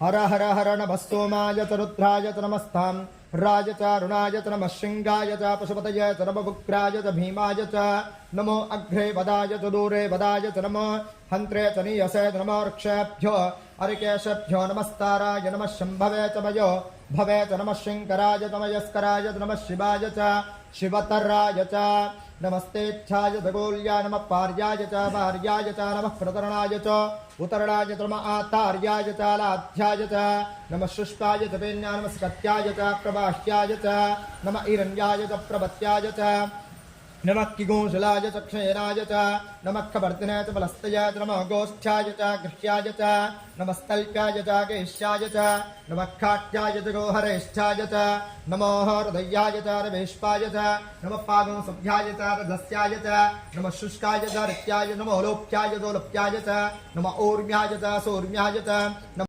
हर हर हर नमः सोमाय च रुद्राय च नमस्तां राज च अरुणाय च नमः शृंगाय च पशुपतये च नमः उग्राय च भीमाय च नमो अग्रे वदाय च दूरे वदाय च नमो हन्त्रे च नीयसे च नमो वृक्षेभ्यो अरिकेशभ्यो नमस्ताराय नमः शम्भवे च वयो भवे च नमः शङ्कराय च मयस्कराय च नमः शिवाय च शिवतराय च नमस्तेच्छाय च गोल्याय नमः पार्याय च भार्याय च नमः प्रतरणाय च उत्तरणाय च नमः आतार्याय च लाध्याय च नमः शुष्काय च वेण्याय नमः स्कत्याय च प्रभाष्याय च नमः हिरण्याय च प्रभत्याय च नमः किगोंशलाय च क्षयराय च नमः खवर्तिने च बलस्तय च नमः गोष्ठ्याय च गृह्याय च नमस्तल्प्याय च गेष्याय च नमः खाट्याय च गोहरेष्ठाय च नमो हृदयाय च रवेष्पाय च नमः पागंसभ्याय च रजस्याय च नमः शुष्काय च ऋत्याय नमो लोप्याय च लोप्याय च नमः ऊर्म्याय च सौर्म्याय च